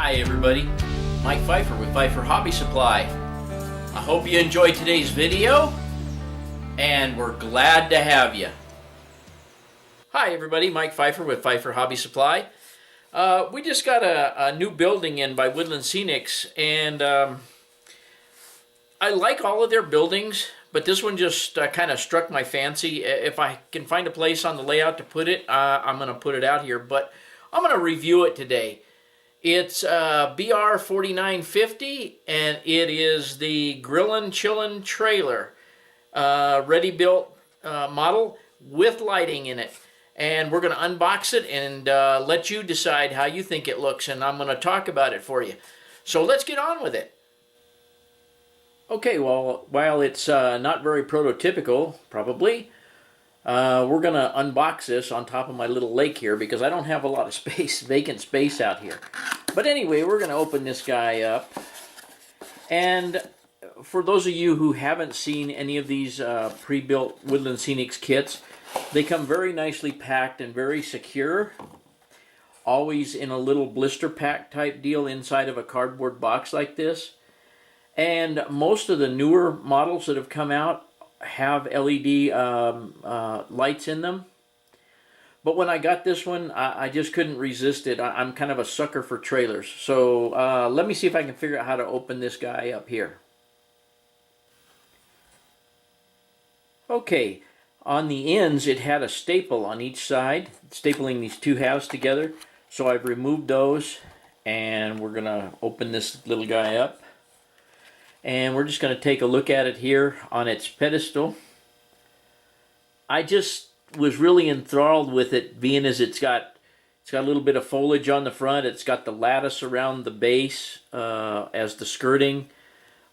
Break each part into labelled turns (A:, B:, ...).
A: Hi everybody, Mike Pfeiffer with Pfeiffer Hobby Supply. I hope you enjoyed today's video, and we're glad to have you. Hi everybody, Mike Pfeiffer with Pfeiffer Hobby Supply. We just got a new building in by Woodland Scenics, and I like all of their buildings, but this one just kind of struck my fancy. If I can find a place on the layout to put it, I'm going to put it out here, but I'm going to review it today. It's BR4950, and it is the Grillin and Chillin trailer, ready-built model with lighting in it. And we're going to unbox it and let you decide how you think it looks, and I'm going to talk about it for you. So let's get on with it. Okay, well, while it's not very prototypical, probably, we're going to unbox this on top of my little lake here because I don't have a lot of space, vacant space out here. But anyway, we're going to open this guy up. And for those of you who haven't seen any of these pre-built Woodland Scenics kits, they come very nicely packed and very secure. Always in a little blister pack type deal inside of a cardboard box like this. And most of the newer models that have come out have LED lights in them. But when I got this one, I just couldn't resist it. I'm kind of a sucker for trailers. So let me see if I can figure out how to open this guy up here. Okay, on the ends it had a staple on each side, stapling these two halves together. So I've removed those, and we're going to open this little guy up. And we're just going to take a look at it here on its pedestal. I just was really enthralled with it, being as it's got a little bit of foliage on the front. It's got the lattice around the base as the skirting.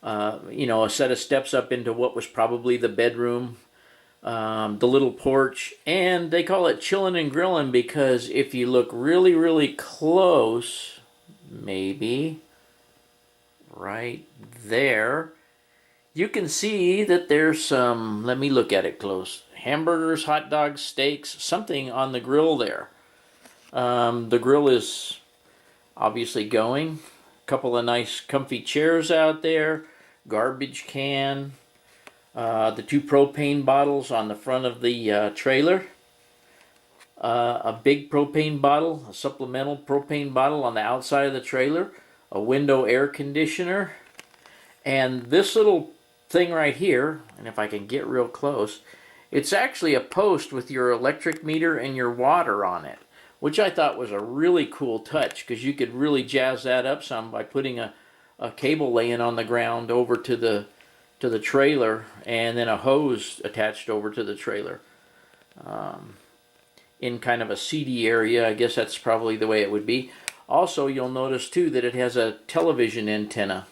A: You know, a set of steps up into what was probably the bedroom. The little porch. And they call it Chillin' and Grillin' because if you look really, really close, maybe right there, you can see that there's some, let me look at it close, hamburgers, hot dogs, steaks, something on the grill there. The grill is obviously going. A couple of nice comfy chairs out there, garbage can, the two propane bottles on the front of the trailer, a big propane bottle, a supplemental propane bottle on the outside of the trailer, a window air conditioner, and this little thing right here, and if I can get real close, it's actually a post with your electric meter and your water on it, which I thought was a really cool touch because you could really jazz that up some by putting a cable laying on the ground over to the trailer and then a hose attached over to the trailer. In kind of a seedy area, I guess that's probably the way it would be. Also, you'll notice too that it has a television antenna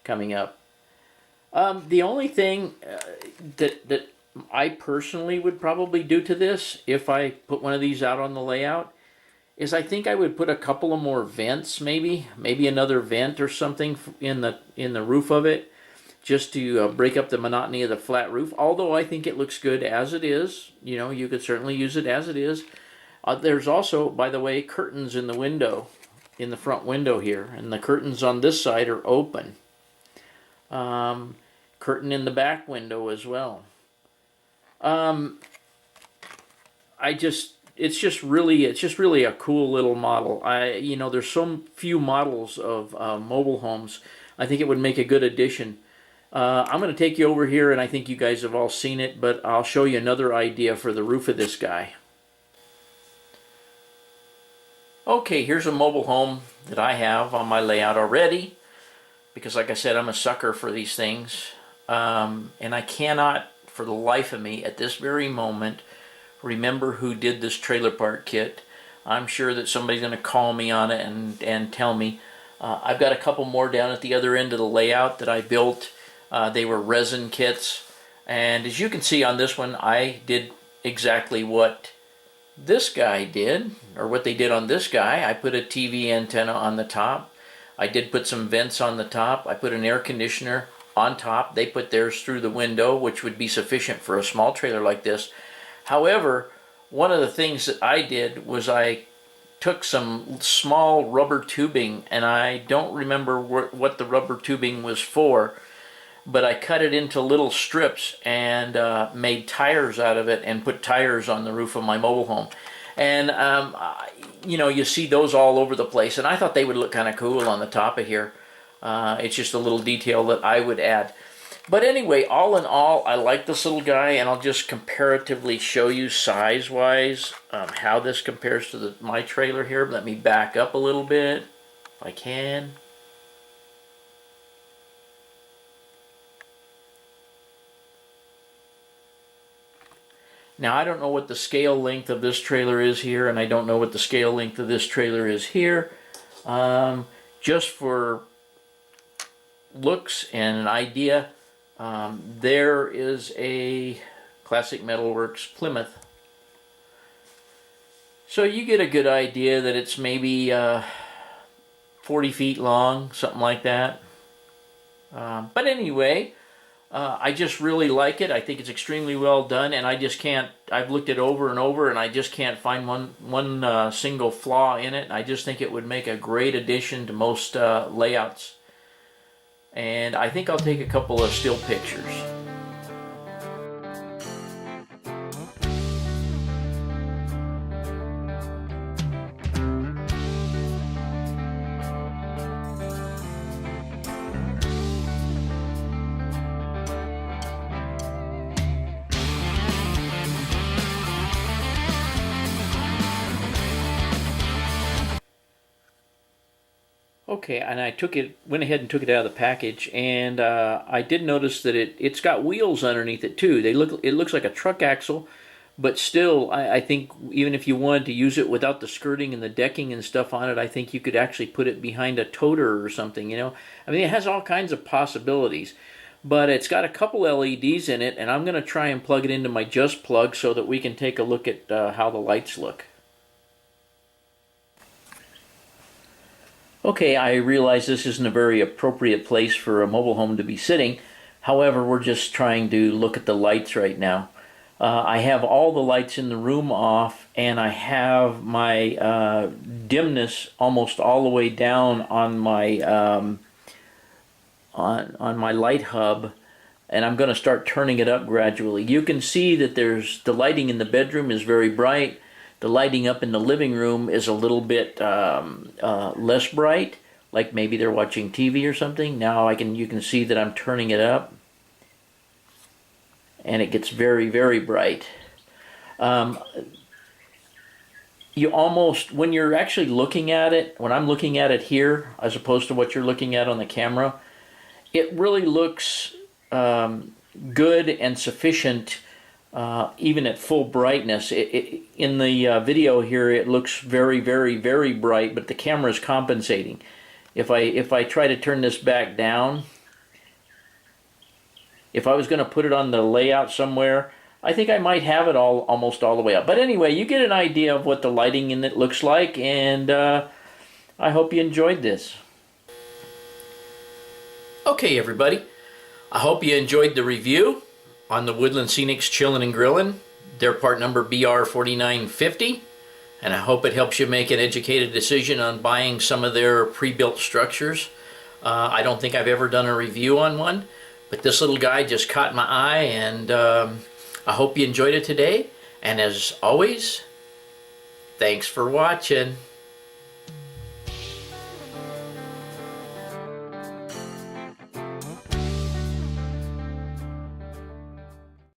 A: coming up. The only thing that I personally would probably do to this, if I put one of these out on the layout, is I think I would put a couple of more vents, maybe another vent or something in the roof of it, just to break up the monotony of the flat roof. Although I think it looks good as it is. You know, you could certainly use it as it is. There's also, by the way, curtains in the window, in the front window here, and the curtains on this side are open. Curtain in the back window as well. It's just really a cool little model. You know, there's so few models of mobile homes. I think it would make a good addition. I'm going to take you over here, and I think you guys have all seen it, but I'll show you another idea for the roof of this guy. Okay, here's a mobile home that I have on my layout already, because like I said, I'm a sucker for these things, and I cannot, for the life of me, at this very moment, remember who did this trailer park kit. I'm sure that somebody's going to call me on it and tell me. I've got a couple more down at the other end of the layout that I built. They were resin kits, and as you can see on this one, I did exactly what this guy did, or what they did on this guy. I put a TV antenna on the top. I did put some vents on the top. I put an air conditioner on top. They put theirs through the window, which would be sufficient for a small trailer like this. However, one of the things that I did was I took some small rubber tubing, and I don't remember what the rubber tubing was for, but I cut it into little strips and made tires out of it and put tires on the roof of my mobile home. And you know, you see those all over the place, and I thought they would look kind of cool on the top of here. It's just a little detail that I would add. But anyway, all in all, I like this little guy, and I'll just comparatively show you size-wise how this compares to my trailer here. Let me back up a little bit, if I can. Now, I don't know what the scale length of this trailer is here, and I don't know what the scale length of this trailer is here. Just for looks and an idea, there is a Classic Metalworks Plymouth. So you get a good idea that it's maybe 40 feet long, something like that. But anyway, I just really like it. I think it's extremely well done, and I just can't, I've looked it over and over, and I just can't find one single flaw in it. I just think it would make a great addition to most layouts. And I think I'll take a couple of still pictures. Okay, and I went ahead and took it out of the package, and I did notice that it's got wheels underneath it too. It looks like a truck axle, but still, I think even if you wanted to use it without the skirting and the decking and stuff on it, I think you could actually put it behind a toter or something, you know. I mean, it has all kinds of possibilities, but it's got a couple LEDs in it, and I'm going to try and plug it into my Just Plug so that we can take a look at how the lights look. Okay, I realize this isn't a very appropriate place for a mobile home to be sitting. However, we're just trying to look at the lights right now. I have all the lights in the room off, and I have my dimness almost all the way down on my on my light hub, and I'm going to start turning it up gradually. You can see that the lighting in the bedroom is very bright. The lighting up in the living room is a little bit less bright, like maybe they're watching TV or something. Now you can see that I'm turning it up, and it gets very, very bright. You almost, when you're actually looking at it, when I'm looking at it here, as opposed to what you're looking at on the camera, it really looks good and sufficient. Even at full brightness. In the video here, it looks very, very, very bright, but the camera is compensating. If I try to turn this back down, if I was going to put it on the layout somewhere, I think I might have it almost all the way up. But anyway, you get an idea of what the lighting in it looks like, and I hope you enjoyed this. Okay, everybody, I hope you enjoyed the review on the Woodland Scenics Chillin and Grillin. Their part number BR4950, and I hope it helps you make an educated decision on buying some of their pre-built structures. I don't think I've ever done a review on one, but this little guy just caught my eye, and I hope you enjoyed it today. And as always, thanks for watching.